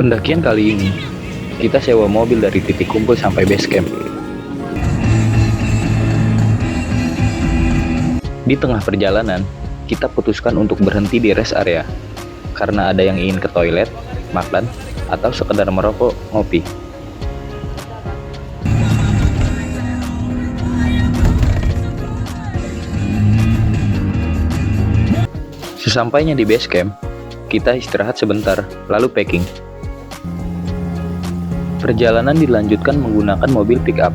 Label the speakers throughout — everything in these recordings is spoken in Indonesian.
Speaker 1: Pendakian kali ini, kita sewa mobil dari titik kumpul sampai base camp. Di tengah perjalanan, kita putuskan untuk berhenti di rest area, karena ada yang ingin ke toilet, makan, atau sekedar merokok, ngopi. Sesampainya di base camp, kita istirahat sebentar, lalu packing. Perjalanan dilanjutkan menggunakan mobil pick-up,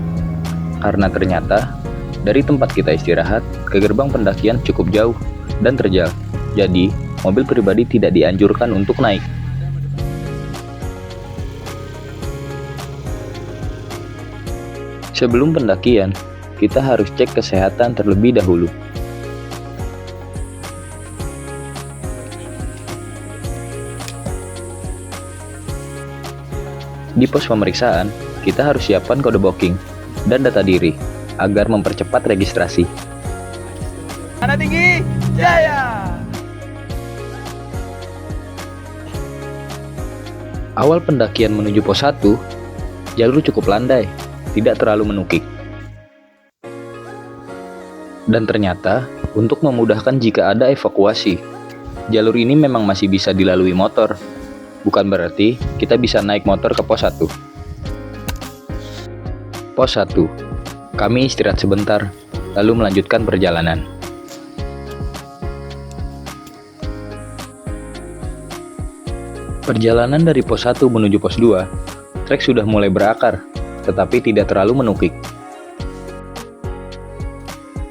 Speaker 1: karena ternyata dari tempat kita istirahat ke gerbang pendakian cukup jauh dan terjal, jadi mobil pribadi tidak dianjurkan untuk naik. Sebelum pendakian, kita harus cek kesehatan terlebih dahulu. Di pos pemeriksaan, kita harus siapkan kode booking dan data diri agar mempercepat registrasi.
Speaker 2: Mana tinggi, jaya!
Speaker 1: Awal pendakian menuju pos 1, jalur cukup landai, tidak terlalu menukik. Dan ternyata, untuk memudahkan jika ada evakuasi, jalur ini memang masih bisa dilalui motor. Bukan berarti kita bisa naik motor ke pos 1. Pos 1, kami istirahat sebentar, lalu melanjutkan perjalanan. Perjalanan dari pos 1 menuju pos 2, trek sudah mulai berakar, tetapi tidak terlalu menukik.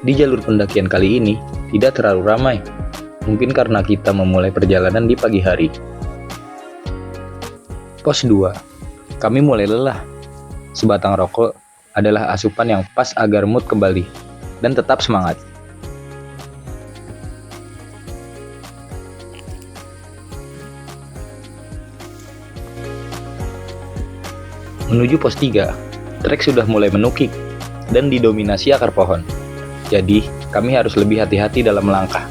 Speaker 1: Di jalur pendakian kali ini, tidak terlalu ramai, mungkin karena kita memulai perjalanan di pagi hari. Pos 2, kami mulai lelah. Sebatang rokok adalah asupan yang pas agar mood kembali dan tetap semangat. Menuju pos 3, trek sudah mulai menukik dan didominasi akar pohon. Jadi, kami harus lebih hati-hati dalam melangkah.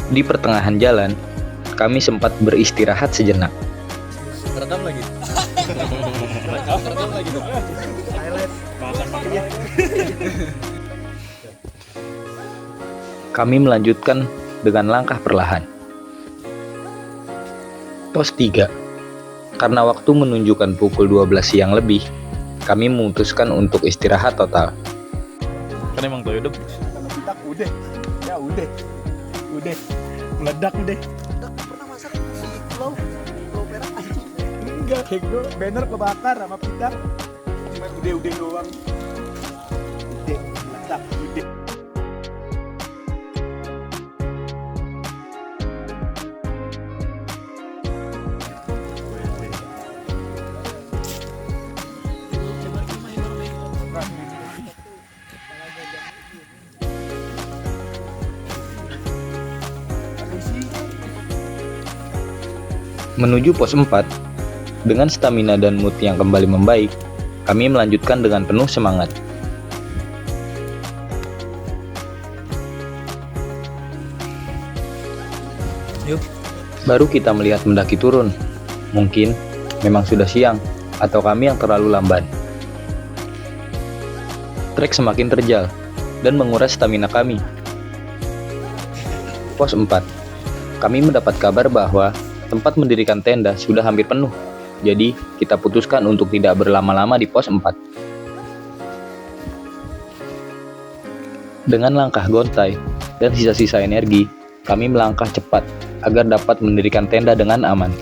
Speaker 1: Di pertengahan jalan, kami sempat beristirahat sejenak.
Speaker 2: Rekam lagi. Rekam lagi. Highlight.
Speaker 1: Kami melanjutkan dengan langkah perlahan. Pos 3, karena waktu menunjukkan pukul 12 siang lebih, kami memutuskan untuk istirahat total.
Speaker 2: Kan emang tuh udah. Udah. Ya udah. Meledak udah. Pernah masak pulau perak aja. Enggak, gue banner kebakar sama pita. Cuma udah doang. Udah, meledak udah.
Speaker 1: Menuju pos 4, dengan stamina dan mood yang kembali membaik, kami melanjutkan dengan penuh semangat.
Speaker 2: Yuk.
Speaker 1: Baru kita melihat mendaki turun. Mungkin memang sudah siang, atau kami yang terlalu lamban. Trek semakin terjal, dan menguras stamina kami. Pos 4, kami mendapat kabar bahwa tempat mendirikan tenda sudah hampir penuh, jadi kita putuskan untuk tidak berlama-lama di pos 4. Dengan langkah gontai dan sisa-sisa energi, kami melangkah cepat agar dapat mendirikan tenda dengan aman.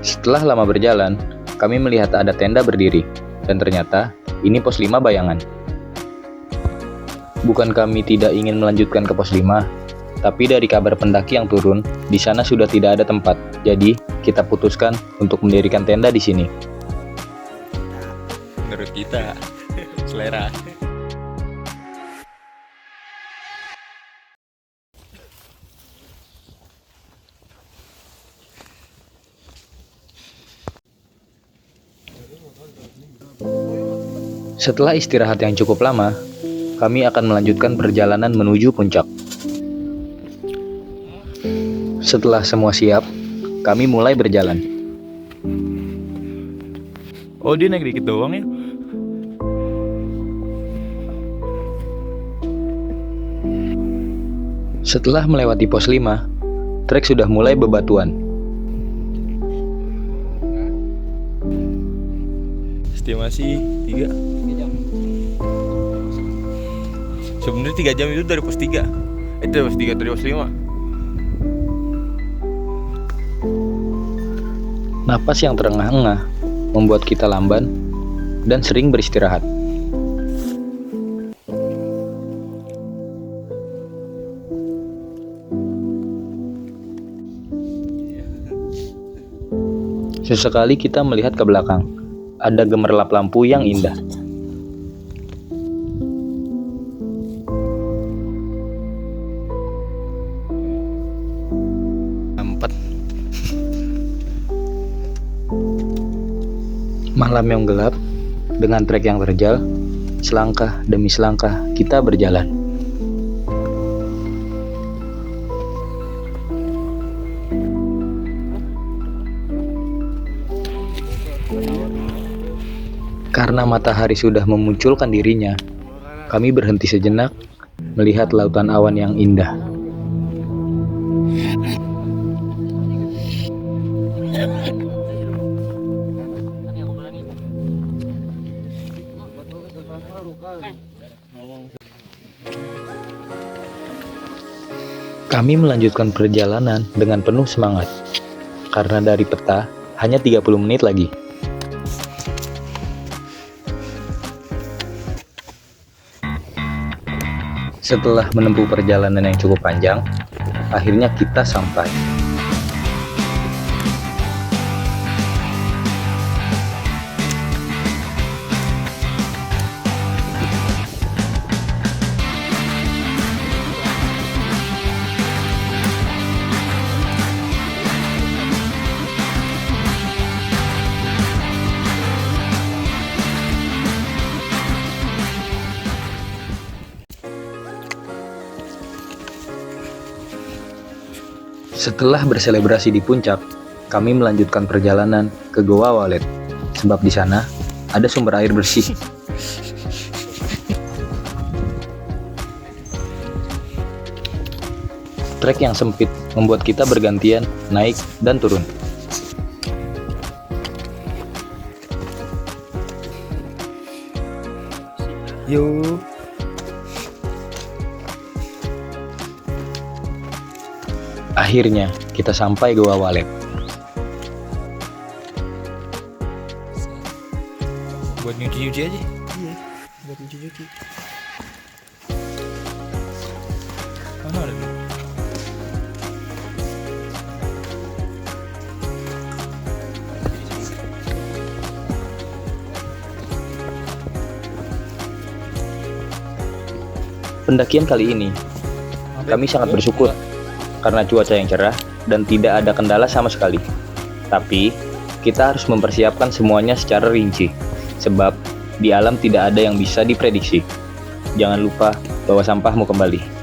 Speaker 1: Setelah lama berjalan, kami melihat ada tenda berdiri, dan ternyata ini pos 5 bayangan. Bukan kami tidak ingin melanjutkan ke pos 5, tapi dari kabar pendaki yang turun, di sana sudah tidak ada tempat. Jadi, kita putuskan untuk mendirikan tenda di sini.
Speaker 2: Menurut kita, selera.
Speaker 1: Setelah istirahat yang cukup lama, kami akan melanjutkan perjalanan menuju puncak. Setelah semua siap, kami mulai berjalan.
Speaker 2: Oh, dia naik dikit doang ya?
Speaker 1: Setelah melewati pos 5, trek sudah mulai bebatuan.
Speaker 2: Estimasi 3 jam. Sebenarnya 3 jam itu dari pos 3. Itu dari pos 3, dari pos 5.
Speaker 1: Napas yang terengah-engah membuat kita lamban dan sering beristirahat. Sesekali kita melihat ke belakang. Ada gemerlap lampu yang indah. Malam yang gelap, dengan trek yang terjal, selangkah demi selangkah kita berjalan. Karena matahari sudah memunculkan dirinya, kami berhenti sejenak melihat lautan awan yang indah. Kami melanjutkan perjalanan dengan penuh semangat, karena dari peta hanya 30 menit lagi. Setelah menempuh perjalanan yang cukup panjang, akhirnya kita sampai. Setelah berselebrasi di puncak, kami melanjutkan perjalanan ke Goa Walet, sebab di sana ada sumber air bersih. Trek yang sempit membuat kita bergantian naik dan turun.
Speaker 2: Yuk.
Speaker 1: Akhirnya kita sampai Goa Walet.
Speaker 2: Buat nyuci-nyuci aja. Iya, buat nyuci-nyuci. Mana ada?
Speaker 1: Pendakian kali ini, kami sangat bersyukur karena cuaca yang cerah dan tidak ada kendala sama sekali. Tapi, kita harus mempersiapkan semuanya secara rinci, sebab di alam tidak ada yang bisa diprediksi. Jangan lupa bawa sampahmu kembali.